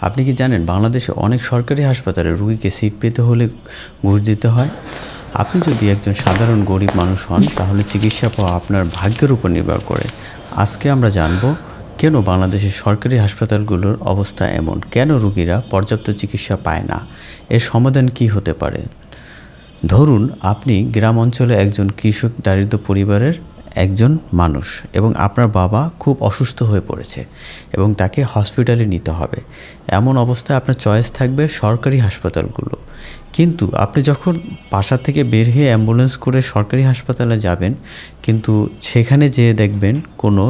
আপনি কি জানেন বাংলাদেশে অনেক সরকারি হাসপাতালে রোগীকে সিট পেতে হলে ঘুষ দিতে হয়? আপনি যদি একজন সাধারণ গরিব মানুষ হন তাহলে চিকিৎসা পাওয়া আপনার ভাগ্যের উপর নির্ভর করে। আজকে আমরা জানব কেন বাংলাদেশের সরকারি হাসপাতালগুলোর অবস্থা এমন, কেন রোগীরা পর্যাপ্ত চিকিৎসা পায় না, এর সমাধান কী হতে পারে। ধরুন আপনি গ্রাম অঞ্চলে একজন কৃষক দারিদ্র পরিবারের একজন মানুষ এবং আপনার বাবা খুব অসুস্থ হয়ে পড়েছে এবং তাকে হসপিটালে নিতে হবে। এমন অবস্থায় আপনার চয়েস থাকবে সরকারি হাসপাতালগুলো। কিন্তু আপনি যখন বাসা থেকে বের হয়ে অ্যাম্বুলেন্স করে সরকারি হাসপাতালে যাবেন, কিন্তু সেখানে যেয়ে দেখবেন কোনো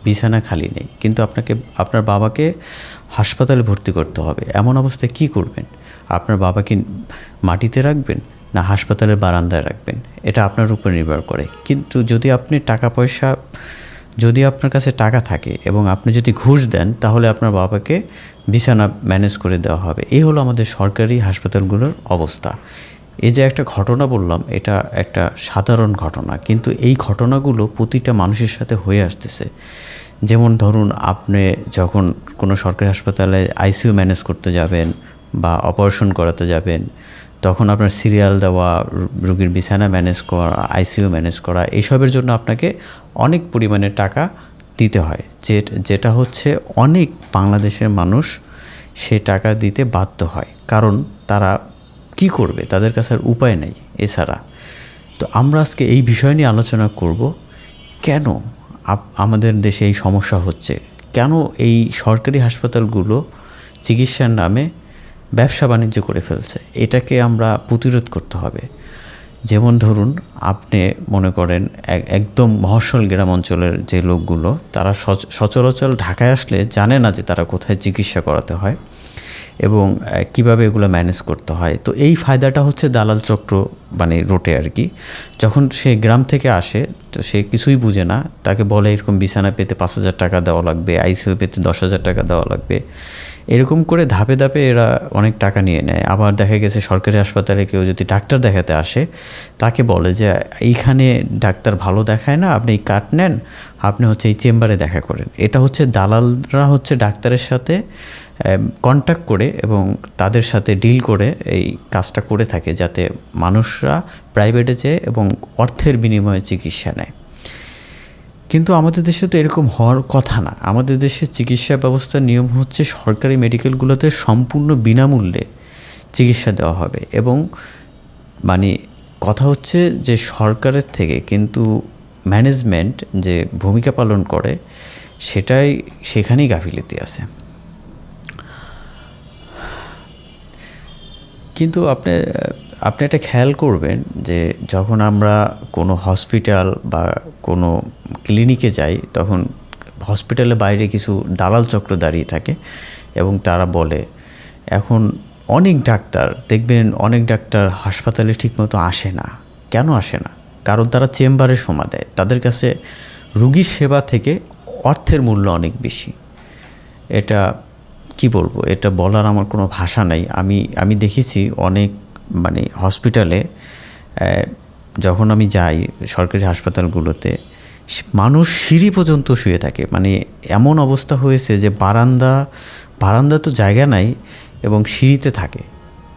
বিছানা খালি নেই, কিন্তু আপনার বাবাকে হাসপাতালে ভর্তি করতে হবে। এমন অবস্থায় কী করবেন? আপনার বাবাকে মাটিতে রাখবেন না হাসপাতালের বারান্দায় রাখবেন? এটা আপনার উপর নির্ভর করে। কিন্তু যদি আপনার কাছে টাকা থাকে এবং আপনি যদি ঘুষ দেন, তাহলে আপনার বাবাকে বিছানা ম্যানেজ করে দেওয়া হবে। এই হলো আমাদের সরকারি হাসপাতালগুলোর অবস্থা। এই যে একটা ঘটনা বললাম, এটা একটা সাধারণ ঘটনা, কিন্তু এই ঘটনাগুলো প্রতিটা মানুষের সাথে হয়ে আসতেছে। যেমন ধরুন আপনি যখন কোনো সরকারি হাসপাতালে আইসিইউ ম্যানেজ করতে যাবেন বা অপারেশন করাতে যাবেন, তখন আপনার সিরিয়াল দেওয়া, রোগীর বিছানা ম্যানেজ করা, আইসিইউ ম্যানেজ করা, এইসবের জন্য আপনাকে অনেক পরিমাণে টাকা দিতে হয়, যেটা হচ্ছে অনেক বাংলাদেশের মানুষ সে টাকা দিতে বাধ্য হয়, কারণ তারা কি করবে, তাদের কাছে আর উপায় নেই এছাড়া। তো আমরা আজকে এই বিষয় নিয়ে আলোচনা করব, কেন আমাদের দেশে এই সমস্যা হচ্ছে, কেন এই সরকারি হাসপাতালগুলো চিকিৎসার নামে ব্যবসা বাণিজ্য করে ফেলছে। এটাকে আমরা প্রতিরোধ করতে হবে। যেমন ধরুন আপনি মনে করেন একদম মফস্বল গ্রাম অঞ্চলের যে লোকগুলো, তারা সচরাচর ঢাকায় আসলে জানে না যে তারা কোথায় চিকিৎসা করাতে হয় এবং কিভাবে এগুলো ম্যানেজ করতে হয়। তো এই ফায়দাটা হচ্ছে দালাল চক্র রোটে আর কি। যখন সে গ্রাম থেকে আসে, তো সে কিছুই বুঝে না, তাকে বলে এরকম বিছানা পেতে 5,000 টাকা দেওয়া লাগবে, আইসিইউ পেতে 10,000 টাকা দেওয়া লাগবে। এরকম করে ধাপে ধাপে এরা অনেক টাকা নিয়ে নেয়। আবার দেখা গেছে সরকারি হাসপাতালে কেউ যদি ডাক্তার দেখাতে আসে, তাকে বলে যে এইখানে ডাক্তার ভালো দেখায় না, আপনি এই কার্ড নেন, আপনি হচ্ছে এই চেম্বারে দেখা করেন। এটা হচ্ছে দালালরা হচ্ছে ডাক্তারের সাথে কন্ট্যাক্ট করে এবং তাদের সাথে ডিল করে এই কাজটা করে থাকে, যাতে মানুষরা প্রাইভেটে যেয়ে এবং অর্থের বিনিময়ে চিকিৎসা নেয়। কিন্তু আমাদের দেশে তো এরকম হওয়ার কথা না। আমাদের দেশের চিকিৎসা ব্যবস্থার নিয়ম হচ্ছে সরকারি মেডিকেলগুলোতে সম্পূর্ণ বিনামূল্যে চিকিৎসা দেওয়া হবে এবং কথা হচ্ছে যে সরকারের থেকে কিন্তু ম্যানেজমেন্ট যে ভূমিকা পালন করে সেখানেই গাফিলতি আছে। কিন্তু আপনি একটা খেয়াল করবেন যে যখন আমরা কোনো হসপিটাল বা কোনো ক্লিনিকে যাই, তখন হসপিটালের বাইরে কিছু দালাল চক্র দাঁড়িয়ে থাকে এবং তারা বলে, এখন অনেক ডাক্তার হাসপাতালে ঠিকমতো আসে না। কেন আসে না? কারণ তারা চেম্বারে সময় দেয়। তাদের কাছে রোগীর সেবা থেকে অর্থের মূল্য অনেক বেশি। এটা কি বলবো, এটা বলার আমার কোনো ভাষা নাই। আমি দেখেছি অনেক হসপিটালে যখন আমি যাই সরকারি হাসপাতালগুলোতে, মানুষ সিঁড়ি পর্যন্ত শুয়ে থাকে। এমন অবস্থা হয়েছে যে বারান্দা তো জায়গা নাই এবং সিঁড়িতে থাকে।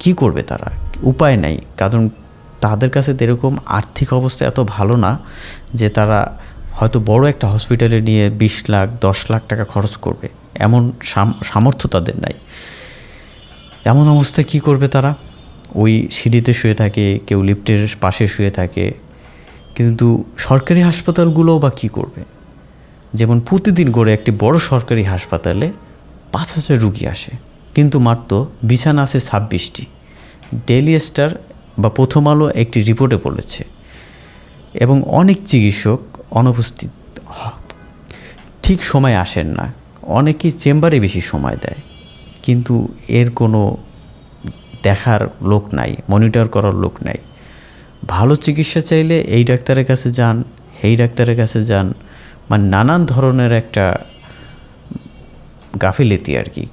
কি করবে তারা? উপায় নাই, কারণ তাদের কাছে এরকম আর্থিক অবস্থা এত ভালো না যে তারা হয়তো বড় একটা হসপিটালে নিয়ে 20 লাখ 10 লাখ টাকা খরচ করবে, এমন সামর্থ্য তাদের নাই। এমন অবস্থায় কি করবে তারা? ওই সিঁড়িতে শুয়ে থাকে, কেউ লিফটের পাশে শুয়ে থাকে। কিন্তু সরকারি হাসপাতালগুলোও বা কী করবে? যেমন প্রতিদিন করে একটি বড় সরকারি হাসপাতালে 5,000 রুগী আসে, কিন্তু মাত্র বিছানা আছে 26টি। ডেইলি স্টার বা প্রথম আলো একটি রিপোর্টে বলেছে। এবং অনেক চিকিৎসক অনুপস্থিত, ঠিক সময় আসেন না, অনেকেই চেম্বারে বেশি সময় দেয়, কিন্তু এর কোনো দেখার লোক নাই, মনিটর করার লোক নাই। ভালো চিকিৎসা চাইলে এই ডাক্তারের কাছে যান, এই ডাক্তারের কাছে যান, নানান ধরনের একটা গাফিলতি আর কি।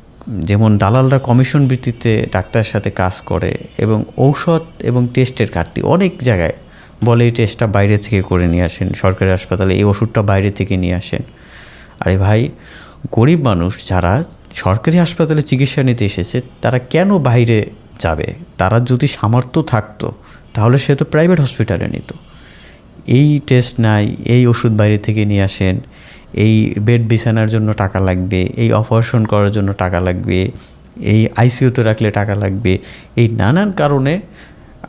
যেমন দালালরা কমিশন ভিত্তিতে ডাক্তারের সাথে কাজ করে এবং ঔষধ এবং টেস্টের ঘাটতি অনেক জায়গায় বলে এই টেস্টটা বাইরে থেকে করে নিয়ে আসেন, সরকারি হাসপাতালে এই ওষুধটা বাইরে থেকে নিয়ে আসেন। আরে ভাই, গরিব মানুষ যারা সরকারি হাসপাতালে চিকিৎসা নিতে এসেছে তারা কেন বাইরে যাবে? তারা যদি সামর্থ্য থাকতো তাহলে সে তো প্রাইভেট হসপিটালে নিত। এই টেস্ট নাই, এই ওষুধ বাইরে থেকে নিয়ে আসেন, এই বেড বিছানার জন্য টাকা লাগবে, এই অপারেশন করার জন্য টাকা লাগবে, এই আইসিইউতে রাখলে টাকা লাগবে, এই নানান কারণে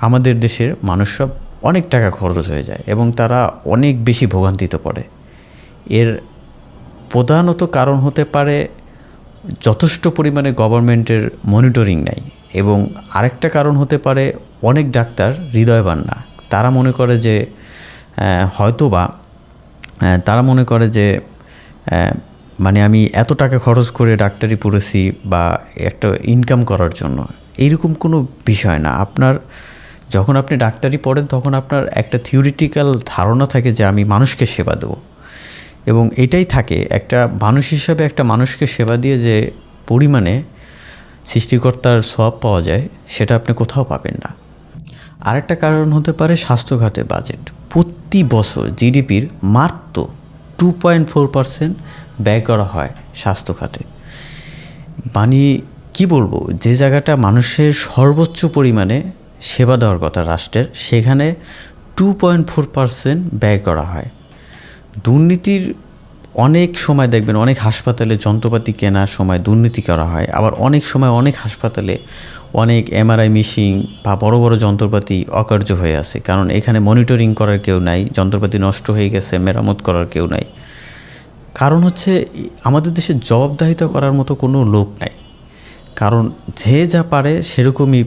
আমাদের দেশের মানুষরা অনেক টাকা খরচ হয়ে যায় এবং তারা অনেক বেশি ভোগান্তিতে পড়ে। এর প্রধানত কারণ হতে পারে যথেষ্ট পরিমাণে গভর্নমেন্টের মনিটরিং নাই, এবং আরেকটা কারণ হতে পারে অনেক ডাক্তার হৃদয়বান না। তারা মনে করে যে তারা মনে করে যে মানে আমি এত টাকা খরচ করে ডাক্তারি পড়েছি বা একটা ইনকাম করার জন্য, এইরকম কোনো বিষয় না। যখন আপনি ডাক্তারি পড়েন তখন আপনার একটা থিওরিটিক্যাল ধারণা থাকে যে আমি মানুষকে সেবা দেবো, এবং এটাই থাকে একটা মানুষ হিসাবে। একটা মানুষকে সেবা দিয়ে যে পরিমাণে সৃষ্টিকর্তার সওয়াব পাওয়া যায় সেটা আপনি কোথাও পাবেন না। আরেকটা কারণ হতে পারে স্বাস্থ্যখাতে বাজেট। প্রতি বছর জিডিপির মাত্র 2.4% ব্যয় করা হয় স্বাস্থ্যখাতে। মানে কি বলবো, যে জায়গাটা মানুষের সর্বোচ্চ পরিমাণে সেবা দেওয়ার কথা রাষ্ট্রের, সেখানে 2.4% ব্যয় করা হয়। দুর্নীতির অনেক সময় দেখবেন অনেক হাসপাতালে যন্ত্রপাতি কেনার সময় দুর্নীতি করা হয়, আবার অনেক সময় অনেক হাসপাতালে অনেক এমআরআই মেশিন বা বড় বড় যন্ত্রপাতি অকার্য হয়ে আছে, কারণ এখানে মনিটরিং করার কেউ নাই, যন্ত্রপাতি নষ্ট হয়ে গেছে, মেরামত করার কেউ নাই। কারণ হচ্ছে আমাদের দেশে জবাবদাহিতা করার মতো কোনো লোক নাই, কারণ যে যা পারে সেরকমই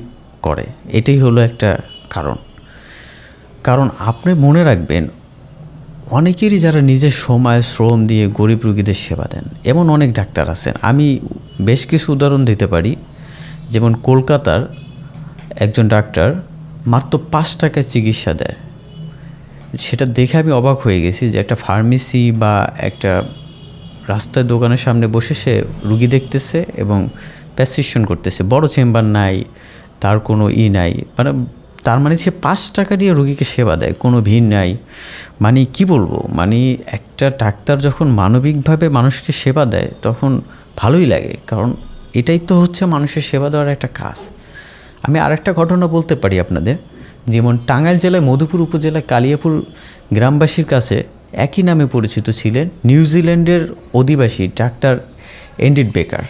করে। এটাই হলো একটা কারণ আপনি মনে রাখবেন, অনেকেরই যারা নিজের সময় শ্রম দিয়ে গরিব রোগীদের সেবা দেন এমন অনেক ডাক্তার আছেন। আমি বেশ কিছু উদাহরণ দিতে পারি। যেমন কলকাতার একজন ডাক্তার মাত্র 5 টাকায় চিকিৎসা দেয়। সেটা দেখে আমি অবাক হয়ে গেছি যে একটা ফার্মেসি বা একটা রাস্তার দোকানের সামনে বসে সে রুগী দেখতেছে এবং প্রেসক্রিপশন করতেছে, বড় চেম্বার নাই, তার কোনো নাই, তার মানে সে 5 টাকা দিয়ে রুগীকে সেবা দেয়, কোনো ভিড় নাই। মানে কি বলবো, মানে একটা ডাক্তার যখন মানবিকভাবে মানুষকে সেবা দেয় তখন ভালোই লাগে, কারণ এটাই তো হচ্ছে মানুষের সেবা দেওয়ার একটা কাজ। আমি আরেকটা ঘটনা বলতে পারি আপনাদের। যেমন টাঙ্গাইল জেলায় মধুপুর উপজেলায় কালিয়াপুর গ্রামবাসীর কাছে একই নামে পরিচিত ছিলেন নিউজিল্যান্ডের অধিবাসী ডাক্তার এন্ডিট বেকার।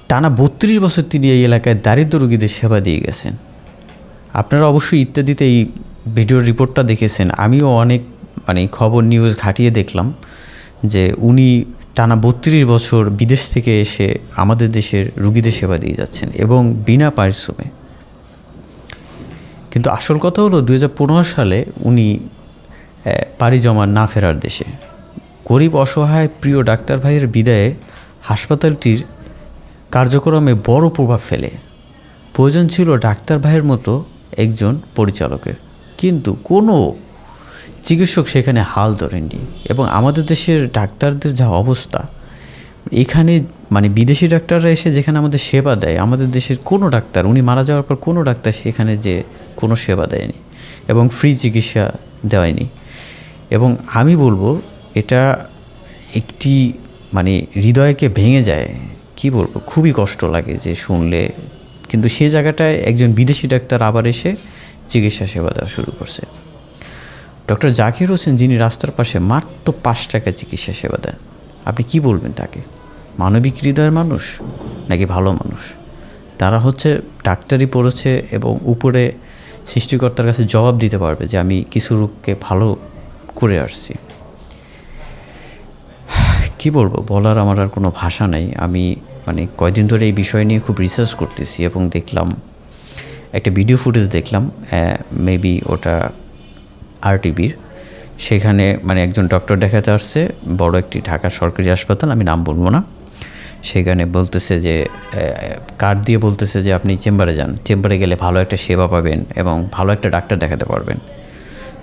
টানা 32 বছর তিনি এই এলাকায় দারিদ্র রোগীদের সেবা দিয়ে গেছেন। আপনারা অবশ্যই ইত্যাদিতে এই ভিডিওর রিপোর্টটা দেখেছেন। আমিও অনেক খবর নিউজ ঘাটিয়ে দেখলাম যে উনি টানা 32 বছর বিদেশ থেকে এসে আমাদের দেশের রুগীদের সেবা দিয়ে যাচ্ছেন এবং বিনা পারিশ্রমে। কিন্তু আসল কথা হলো 2015 সালে উনি পাড়ি জমান না ফেরার দেশে। গরিব অসহায় প্রিয় ডাক্তার ভাইয়ের বিদায়ে হাসপাতালটির কার্যক্রমে বড় প্রভাব ফেলে। প্রয়োজন ছিল ডাক্তার ভাইয়ের মতো একজন পরিচালকের, কিন্তু কোনো চিকিৎসক সেখানে হাল ধরেননি। এবং আমাদের দেশের ডাক্তারদের যা অবস্থা, এখানে বিদেশি ডাক্তাররা এসে যেখানে আমাদের সেবা দেয়, আমাদের দেশের কোনো ডাক্তার, উনি মারা যাওয়ার পর কোনো ডাক্তার সেখানে যে কোনো সেবা দেয়নি এবং ফ্রি চিকিৎসা দেওয়ায়নি। এবং আমি বলবো এটা একটি হৃদয়কে ভেঙে যায়। কি বলবো, খুবই কষ্ট লাগে যে শুনলে। কিন্তু সে জায়গাটায় একজন বিদেশি ডাক্তার আবার এসে চিকিৎসা সেবা দেওয়া শুরু করছে। ডক্টর জাকির হোসেন, যিনি রাস্তার পাশে মাত্র 5 টাকায় চিকিৎসা সেবা দেন, আপনি কি বলবেন তাকে? মানবিক হৃদয়ের মানুষ নাকি ভালো মানুষ? তারা হচ্ছে ডাক্তারি পড়েছে এবং উপরে সৃষ্টিকর্তার কাছে জবাব দিতে পারবে যে আমি কিছু রোগকে ভালো করে আসছি। কি বলবো, বলার আমার আর কোনো ভাষা নেই। আমি কয়দিন ধরে এই বিষয় নিয়ে খুব রিসার্চ করতেছি এবং দেখলাম একটা ভিডিও ফুটেজ দেখলাম, মেবি ওটা RTVর। সেখানে একজন ডক্টর দেখাতে আসছে বড় একটি ঢাকার সরকারি হাসপাতাল, আমি নাম বলবো না। সেখানে বলতেছে যে কার্ড দিয়ে বলতেছে যে আপনি চেম্বারে যান, চেম্বারে গেলে ভালো একটা সেবা পাবেন এবং ভালো একটা ডাক্তার দেখাতে পারবেন।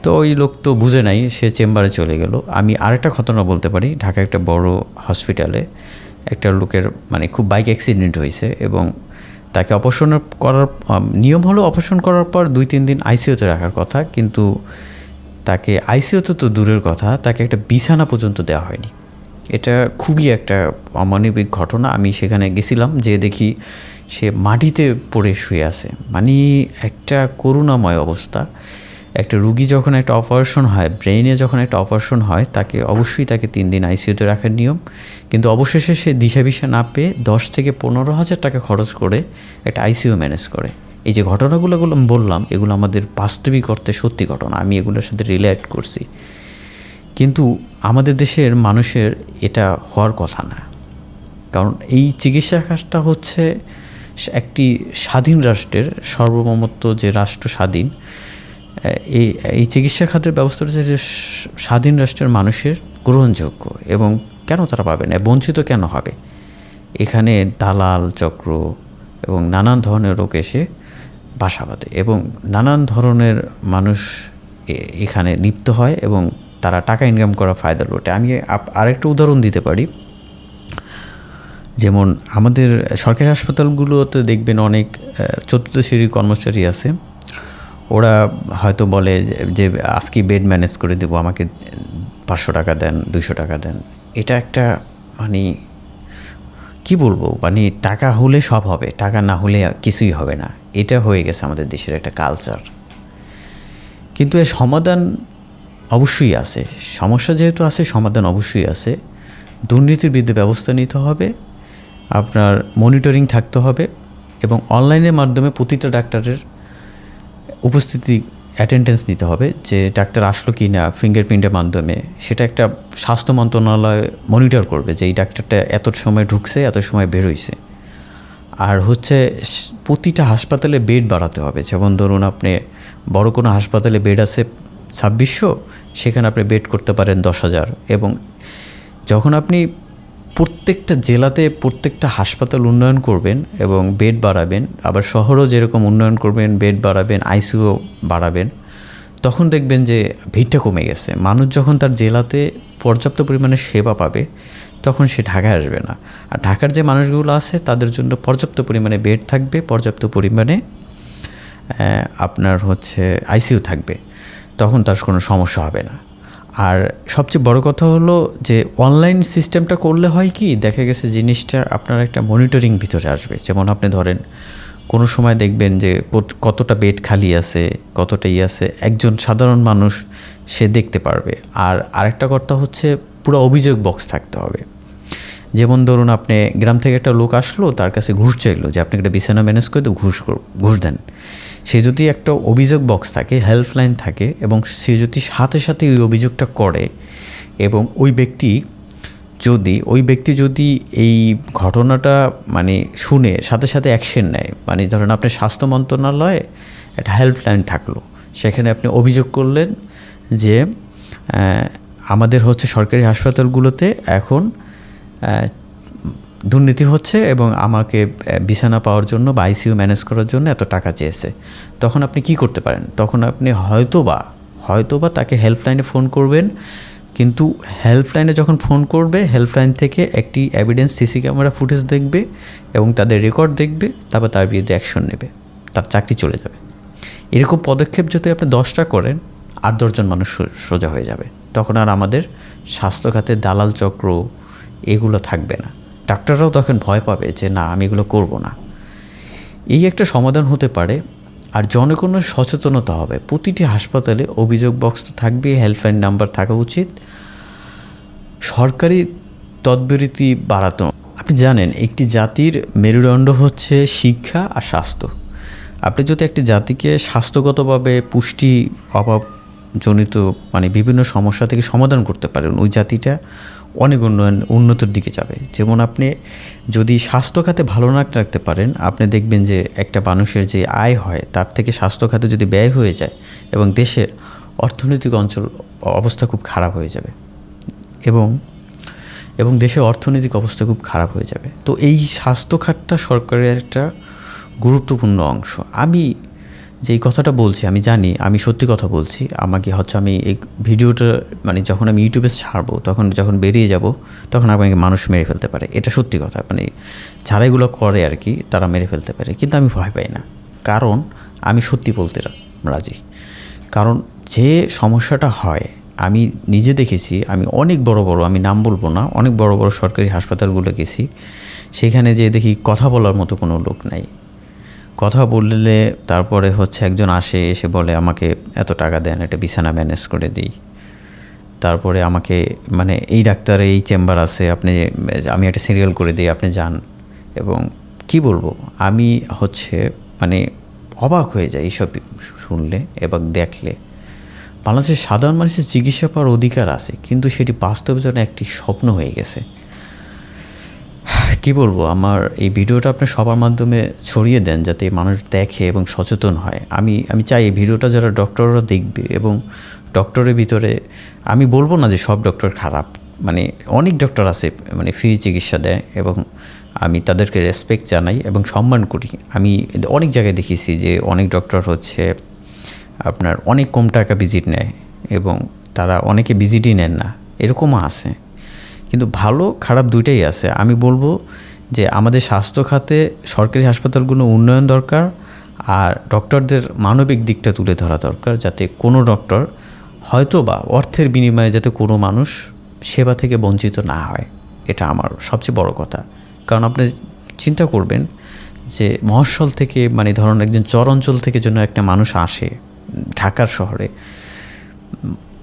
তো ওই লোক তো বুঝে নাই, সে চেম্বারে চলে গেল। আমি আরেকটা ঘটনা বলতে পারি। ঢাকা একটা বড় হসপিটালে একটা লোকের খুব বাইক অ্যাক্সিডেন্ট হয়েছে এবং তাকে অপারেশন করার নিয়ম হলো অপারেশন করার পর 2-3 দিন আইসিইউতে রাখার কথা, কিন্তু তাকে আইসিইউতে তো দূরের কথা, তাকে একটা বিছানা পর্যন্ত দেওয়া হয়নি। এটা খুবই একটা অমানবিক ঘটনা। আমি সেখানে গেছিলাম, যে দেখি সে মাটিতে পড়ে শুয়ে আছে, মানে একটা করুণাময় অবস্থা। একটা রুগী যখন একটা অপারেশন হয়, ব্রেইনে যখন একটা অপারেশন হয়, তাকে অবশ্যই 3 দিন আইসিইউতে রাখার নিয়ম, কিন্তু অবশেষে সে দিশা না পেয়ে 10 থেকে 15,000 টাকা খরচ করে একটা আইসিইউ ম্যানেজ করে। এই যে ঘটনাগুলো বললাম, এগুলো আমাদের বাস্তবিক অর্থে সত্যি ঘটনা, আমি এগুলোর সাথে রিলেট করছি। কিন্তু আমাদের দেশের মানুষের এটা হওয়ার কথা না, কারণ এই চিকিৎসা কাজটা হচ্ছে একটি স্বাধীন রাষ্ট্রের সার্বভৌমত্ব, যে রাষ্ট্র স্বাধীন, এই চিকিৎসা খাতের ব্যবস্থা হচ্ছে যে স্বাধীন রাষ্ট্রের মানুষের গ্রহণযোগ্য, এবং কেন তারা পাবে না, বঞ্চিত কেন হবে? এখানে দালাল চক্র এবং নানান ধরনের লোক এসে বাসা বাঁধে, এবং নানান ধরনের মানুষ এখানে লিপ্ত হয়, এবং তারা টাকা ইনকাম করা ফায়দা লোটে। আমি আরেকটা উদাহরণ দিতে পারি, যেমন আমাদের সরকারি হাসপাতালগুলোতে দেখবেন অনেক চতুর্থ শ্রেণীর কর্মচারী আছে, ওরা হয়তো বলে যে আজকে বেড ম্যানেজ করে দেবো, আমাকে 500 টাকা দেন, 200 টাকা দেন। এটা একটা মানে কি বলবো, মানে টাকা হলে সব হবে, টাকা না হলে কিছুই হবে না, এটা হয়ে গেছে আমাদের দেশের একটা কালচার। কিন্তু এর সমাধান অবশ্যই আছে, সমস্যা যেহেতু আছে সমাধান অবশ্যই আছে। দুর্নীতির বিরুদ্ধে ব্যবস্থা নিতে হবে, আপনার মনিটরিং থাকতে হবে, এবং অনলাইনের মাধ্যমে প্রতিটা ডাক্তারের উপস্থিতি অ্যাটেন্ডেন্স নিতে হবে, যে ডাক্তার আসলো কি না ফিঙ্গারপ্রিন্টের মাধ্যমে, সেটা একটা স্বাস্থ্য মন্ত্রণালয় মনিটর করবে যে এই ডাক্তারটা এত সময় ঢুকছে, এত সময় বেরোইছে। আর হচ্ছে প্রতিটা হাসপাতালে বেড বাড়াতে হবে, যেমন ধরুন আপনি বড় কোনো হাসপাতালে বেড আছে 2600, সেখানে আপনি বেড করতে পারেন 10,000, এবং যখন আপনি প্রত্যেকটা জেলাতে প্রত্যেকটা হাসপাতাল উন্নয়ন করবেন এবং বেড বাড়াবেন, আবার শহরও যেরকম উন্নয়ন করবেন, বেড বাড়াবেন, আইসিইউ বাড়াবেন, তখন দেখবেন যে ভিড়টা কমে গেছে। মানুষ যখন তার জেলাতে পর্যাপ্ত পরিমাণে সেবা পাবে, তখন সে ঢাকায় আসবে না। আর ঢাকার যে মানুষগুলো আছে তাদের জন্য পর্যাপ্ত পরিমাণে বেড থাকবে, পর্যাপ্ত পরিমাণে আপনার হচ্ছে আইসিইউ থাকবে, তখন তার কোনো সমস্যা হবে না। আর সবচেয়ে বড় কথা হলো যে অনলাইন সিস্টেমটা করলে হয় কি, দেখা গেছে জিনিসটা আপনার একটা মনিটরিং ভিতরে আসবে। যেমন আপনি ধরেন কোনো সময় দেখবেন যে কতটা বেড খালি আছে, কতটা আছে, একজন সাধারণ মানুষ সে দেখতে পারবে। আর আরেকটা কথা হচ্ছে পুরো অভিযোগ বক্স থাকতে হবে। যেমন ধরুন আপনি গ্রাম থেকে একটা লোক আসলো, তার কাছে ঘুষ চাইলো যে আপনি একটা বিছানা ম্যানেজ করে তো ঘুষ দেন। সে যদি একটা অভিযোগ বক্স থাকে, হেল্পলাইন থাকে, এবং সে যদি সাথে সাথে ওই অভিযোগটা করে, এবং ওই ব্যক্তি যদি এই ঘটনাটা মানে শুনে সাথে সাথে অ্যাকশন নেয়, মানে ধরেন আপনার স্বাস্থ্য মন্ত্রণালয়ে একটা হেল্পলাইন থাকলো, সেখানে আপনি অভিযোগ করলেন যে আমাদের হচ্ছে সরকারি হাসপাতালগুলোতে এখন দুর্নীতি হচ্ছে এবং আমাকে বিছানা পাওয়ার জন্য বা আইসিইউ ম্যানেজ করার জন্য এত টাকা চেয়েছে। তখন আপনি কি করতে পারেন? তখন আপনি হয়তোবা তাকে হেল্পলাইনে ফোন করবেন, কিন্তু হেল্পলাইনে যখন ফোন করবে, হেল্পলাইন থেকে একটি এভিডেন্স সিসি ক্যামেরা ফুটেজ দেখবে এবং তাদের রেকর্ড দেখবে, তারপর তার বিরুদ্ধে অ্যাকশন নেবে, তার চাকরি চলে যাবে। এরকম পদক্ষেপ যদি আপনি 10টা করেন, 8-10 জন মানুষ সোজা হয়ে যাবে। তখন আর আমাদের স্বাস্থ্য খাতে দালাল চক্র এগুলো থাকবে না। ডাক্তাররাও তখন ভয় পাবে যে না, আমি এগুলো করব না। এই একটা সমাধান হতে পারে। আর জনগণের সচেতনতা হবে, প্রতিটি হাসপাতালে অভিযোগ বক্স তো থাকবে, হেল্পলাইন নাম্বার থাকা উচিত, সরকারি তৎপরতা বাড়ানো। আপনি জানেন একটি জাতির মেরুদণ্ড হচ্ছে শিক্ষা আর স্বাস্থ্য। আপনি যদি একটি জাতিকে স্বাস্থ্যগতভাবে পুষ্টি অভাবজনিত মানে বিভিন্ন সমস্যা থেকে সমাধান করতে পারেন, ওই জাতিটা অনেক উন্নতির দিকে যাবে। যেমন আপনি যদি স্বাস্থ্য খাতে ভালো না রাখতে পারেন, আপনি দেখবেন যে একটা মানুষের যে আয় হয় তার থেকে স্বাস্থ্য খাতে যদি ব্যয় হয়ে যায়, এবং দেশের অর্থনৈতিক অবস্থা খুব খারাপ হয়ে যাবে, এবং দেশের অর্থনৈতিক অবস্থা খুব খারাপ হয়ে যাবে। তো এই স্বাস্থ্য খাতটা সরকারের একটা গুরুত্বপূর্ণ অংশ। আমি যেই কথাটা বলছি, আমি জানি আমি সত্যি কথা বলছি। আমি এই ভিডিওটা মানে যখন আমি ইউটিউবে ছাড়বো, যখন বেরিয়ে যাব, তখন আমাকে মানুষ মেরে ফেলতে পারে, এটা সত্যি কথা। মানে যারা এগুলো করে আর কি, তারা মেরে ফেলতে পারে, কিন্তু আমি ভয় পাই না, কারণ আমি সত্যি বলতে রাজি। কারণ যে সমস্যাটা হয় আমি নিজে দেখেছি, আমি অনেক বড় বড়, আমি নাম বলবো না, অনেক বড় বড় সরকারি হাসপাতালগুলো গেছি, সেখানে যে দেখি কথা বলার মতো কোনো লোক নাই। কথা বললে তারপরে হচ্ছে একজন এসে বলে আমাকে এত টাকা দেন, একটা বিছানা ম্যানেজ করে দিই। তারপরে আমাকে মানে এই ডাক্তারে এই চেম্বার আছে, আমি একটা সিরিয়াল করে দিই, আপনি যান। এবং কি বলবো, আমি হচ্ছে মানে অবাক হয়ে যাই এইসব শুনলে এবং দেখলে। বাংলাদেশের সাধারণ মানুষের চিকিৎসা পাওয়ার অধিকার আছে, কিন্তু সেটি বাস্তব যেন একটি স্বপ্ন হয়ে গেছে। কি বলবো, আমার এই ভিডিওটা আপনি সবার মাধ্যমে ছড়িয়ে দেন যাতে মানুষ দেখে এবং সচেতন হয়। আমি চাই এই ভিডিওটা যারা ডক্টররা দেখবে, এবং ডক্টরের ভিতরে আমি বলবো না যে সব ডক্টর খারাপ, মানে অনেক ডক্টর আছে মানে ফ্রি চিকিৎসা দেয়, এবং আমি তাদেরকে রেসপেক্ট জানাই এবং সম্মান করি। আমি অনেক জায়গায় দেখেছি যে অনেক ডক্টর হচ্ছে আপনার অনেক কম টাকা ভিজিট নেয়, এবং তারা অনেকে ভিজিটই নেন না, এরকমও আছে। কিন্তু ভালো খারাপ দুইটাই আছে। আমি বলবো যে আমাদের স্বাস্থ্য খাতে সরকারি হাসপাতালগুলো উন্নয়ন দরকার, আর ডক্টরদের মানবিক দিকটা তুলে ধরা দরকার, যাতে কোনো ডক্টর হয়তো বা অর্থের বিনিময়ে যাতে কোনো মানুষ সেবা থেকে বঞ্চিত না হয়। এটা আমার সবচেয়ে বড় কথা। কারণ আপনি চিন্তা করবেন যে মফস্বল থেকে, মানে ধরুন একজন চর অঞ্চল থেকে যেন একটা মানুষ আসে ঢাকার শহরে,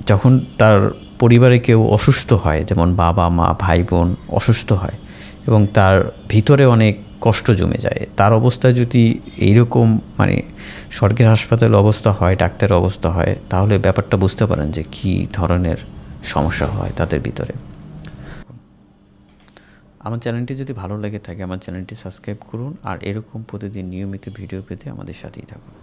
যখন তার পরিবারে কেউ অসুস্থ হয়, যেমন বাবা মা ভাই বোন অসুস্থ হয় এবং তার ভিতরে অনেক কষ্ট জমে যায়, তার অবস্থা যদি এইরকম মানে সরকারি হাসপাতালে অবস্থা হয়, ডাক্তারের অবস্থা হয়, তাহলে ব্যাপারটা বুঝতে পারেন যে কী ধরনের সমস্যা হয় তাদের ভিতরে। আমার চ্যানেলটি যদি ভালো লেগে থাকে আমার চ্যানেলটি সাবস্ক্রাইব করুন, আর এরকম প্রতিদিন নিয়মিত ভিডিও পেতে আমাদের সাথেই থাকুন।